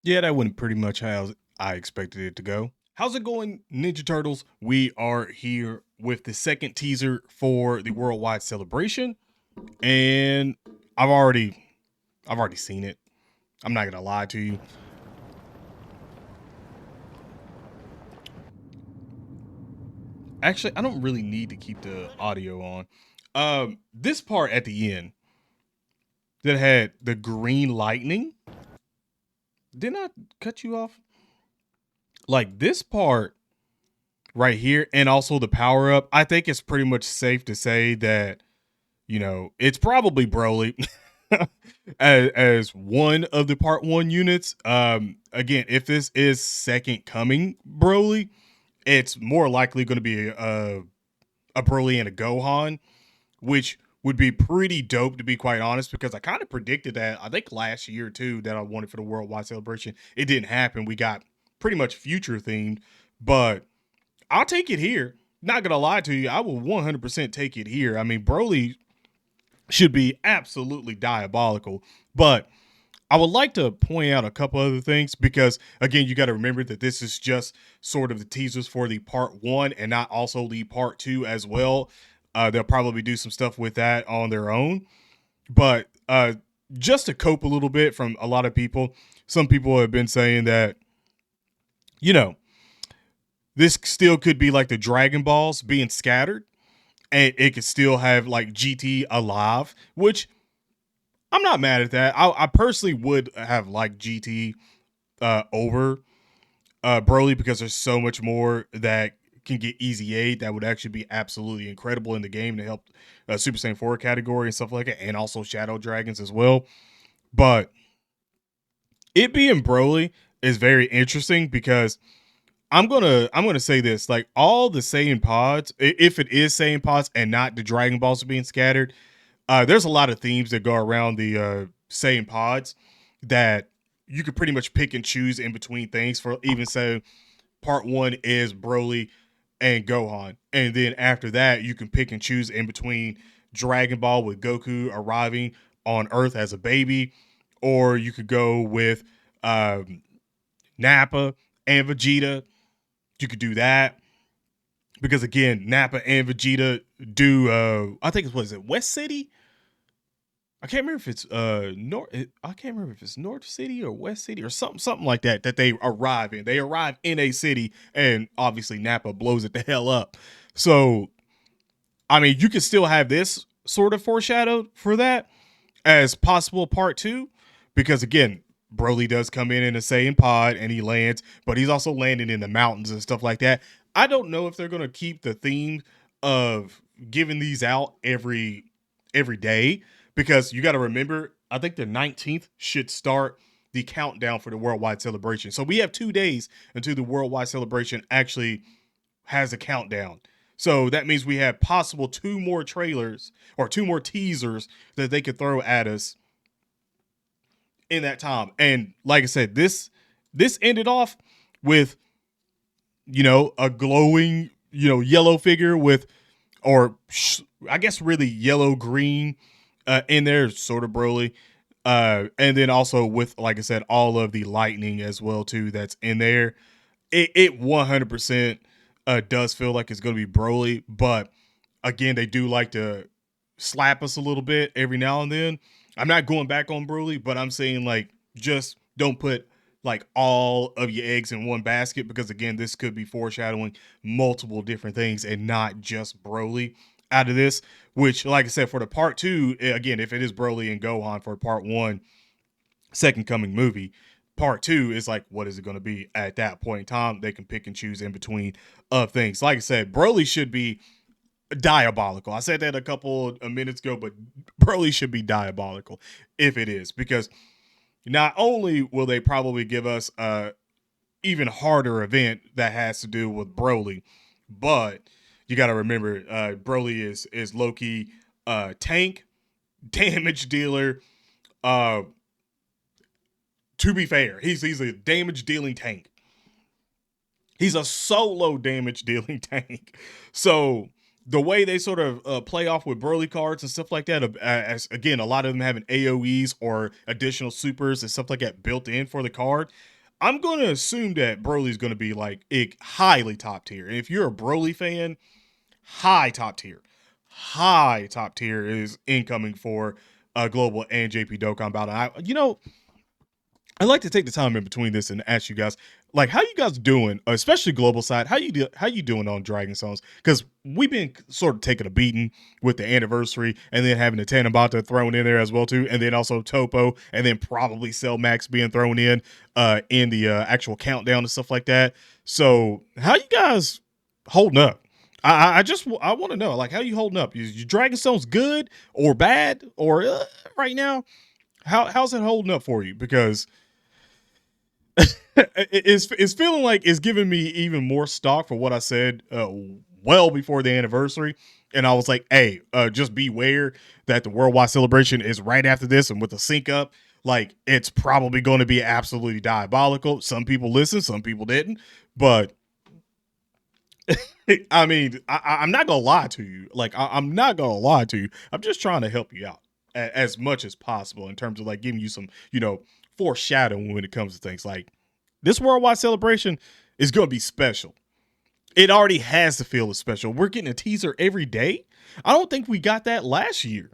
Yeah, that went pretty much how I expected it to go. How's it going, Ninja Turtles? We are here with the second teaser for the worldwide celebration, and I've already I've already seen it. I'm not gonna lie to you. Actually, I don't really need to keep the audio on. This part at the end that had the green lightning, didn't I cut you off? Like this part right here, and also the power up. I think it's pretty much safe to say that it's probably Broly as one of the part one units. Again, if this is second coming Broly, it's more likely going to be a Broly and a Gohan, which would be pretty dope to be quite honest, because I kind of predicted that I think last year too that I wanted for the worldwide celebration. It didn't happen. We got pretty much future themed, but I'll take it here. Not gonna lie to you, I will 100% take it here. I mean, Broly should be absolutely diabolical. But I would like to point out a couple other things because, again, you got to remember that this is just sort of the teasers for the part one and not also the part two as well. They'll probably do some stuff with that on their own. But just to cope a little bit from a lot of people, some people have been saying that, you know, this still could be like the Dragon Balls being scattered and it could still have like GT alive, which I'm not mad at that. I personally would have liked GT over Broly because there's so much more that can get easy aid that would actually be absolutely incredible in the game to help Super Saiyan 4 category and stuff like that, and also Shadow Dragons as well. But it being Broly is very interesting because I'm gonna say this, like all the Saiyan pods, if it is Saiyan pods and not the Dragon Balls being scattered, there's a lot of themes that go around the same pods that you could pretty much pick and choose in between things. For even so, part one is Broly and Gohan, and then after that, you can pick and choose in between Dragon Ball with Goku arriving on Earth as a baby, or you could go with um, Nappa and Vegeta. You could do that because again, Nappa and Vegeta do. I think it's what is it, West City? I can't remember if it's North. I can't remember if it's North City or West City or something like that. That they arrive in. They arrive in a city, and obviously Napa blows it the hell up. So I mean, you could still have this sort of foreshadowed for that as possible part two, because again, Broly does come in a Saiyan pod and he lands, but he's also landing in the mountains and stuff like that. I don't know if they're gonna keep the theme of giving these out every day, because you got to remember, I think the 19th should start the countdown for the worldwide celebration. So we have 2 days until the worldwide celebration actually has a countdown. So that means we have possible two more trailers or two more teasers that they could throw at us in that time. And like I said, this ended off with a glowing yellow figure with, or I guess really yellow green in there, sort of Broly. And then also with, like I said, all of the lightning as well too that's in there. It 100% does feel like it's going to be Broly, but again, they do like to slap us a little bit every now and then. I'm not going back on Broly, but I'm saying like just don't put like all of your eggs in one basket, because again, this could be foreshadowing multiple different things and not just Broly out of this. Which, like I said, for the part two, again, if it is Broly and Gohan for part one, second coming movie, part two is like, what is it going to be at that point in time? They can pick and choose in between of things. Like I said, Broly should be diabolical. I said that a couple of minutes ago, but Broly should be diabolical if it is, because not only will they probably give us a even harder event that has to do with Broly, but you got to remember, Broly is Loki, tank, damage dealer. Uh, to be fair, he's a damage dealing tank. He's a solo damage dealing tank. So the way they sort of play off with Broly cards and stuff like that, as again, a lot of them having AoEs or additional supers and stuff like that built in for the card, I'm going to assume that Broly's going to be like highly top tier. And if you're a Broly fan, high top tier. High top tier is incoming for Global and JP Dokkan battle. I'd like to take the time in between this and ask you guys, like, how you guys doing, especially global side? How you doing on Dragon Stones? Because we've been sort of taking a beating with the anniversary, and then having the Tanabata thrown in there as well too, and then also Topo, and then probably Cell Max being thrown in the actual countdown and stuff like that. So, how you guys holding up? I want to know, like, how you holding up? Your Dragon Stones good or bad, or right now? How's it holding up for you? Because it's feeling like it's giving me even more stock for what I said well before the anniversary. And I was like, hey, just beware that the worldwide celebration is right after this. And with the sync up, like, it's probably going to be absolutely diabolical. Some people listened, some people didn't. But I mean, I'm not going to lie to you. Like, I'm not going to lie to you. I'm just trying to help you out as much as possible in terms of like giving you some, foreshadowing when it comes to things like this worldwide celebration is going to be special. It already has to feel special. We're getting a teaser every day. I don't think we got that last year.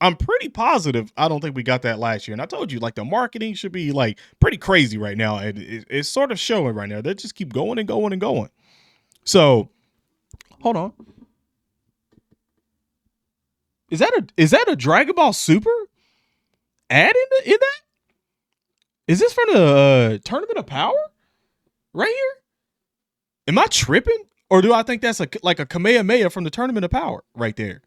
I'm pretty positive I don't think we got that last year. And I told you, like, the marketing should be like pretty crazy right now. And it's sort of showing right now. They just keep going and going and going. So hold on. Is that a Dragon Ball Super ad in that? Is this from the Tournament of Power right here? Am I tripping, or do I think that's like a Kamehameha from the Tournament of Power right there?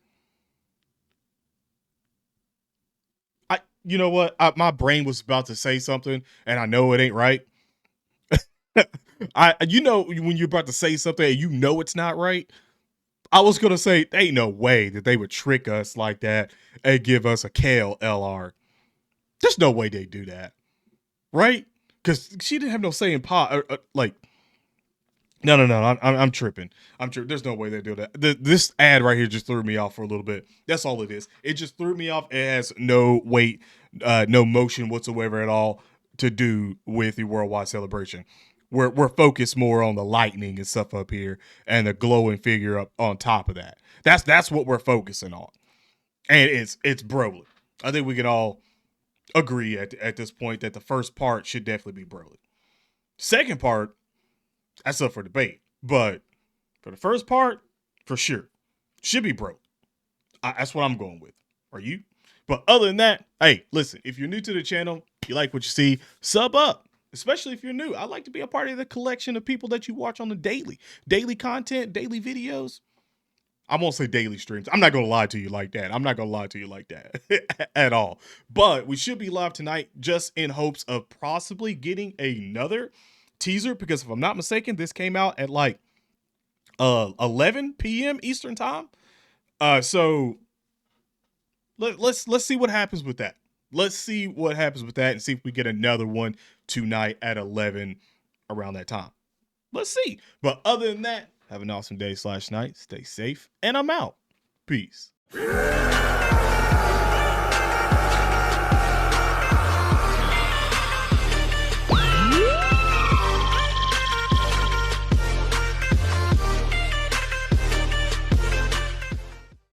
You know what? My brain was about to say something, and I know it ain't right. When you're about to say something and you know it's not right. I was gonna say, ain't no way that they would trick us like that and give us a Kale LR. There's no way they do that, right? Because she didn't have no say in like. No. I'm tripping. I'm tripping. There's no way they do that. This ad right here just threw me off for a little bit. That's all it is. It just threw me off. It has no weight, no motion whatsoever at all to do with the worldwide celebration. We're focused more on the lightning and stuff up here and the glowing figure up on top of that. That's what we're focusing on. And it's Broly. I think we can all agree at this point that the first part should definitely be Broly. Second part, that's up for debate. But for the first part, for sure, should be Broly. That's what I'm going with. Are you? But other than that, hey, listen, if you're new to the channel, you like what you see, sub up. Especially if you're new. I like to be a part of the collection of people that you watch on the daily content, daily videos. I won't say daily streams. I'm not going to lie to you like that at all. But we should be live tonight just in hopes of possibly getting another teaser, because if I'm not mistaken, this came out at like 11 p.m. Eastern time. So let's see what happens with that. Let's see what happens with that and see if we get another one tonight at 11 around that time. Let's see. But other than that, have an awesome day/night. Stay safe, and I'm out. Peace.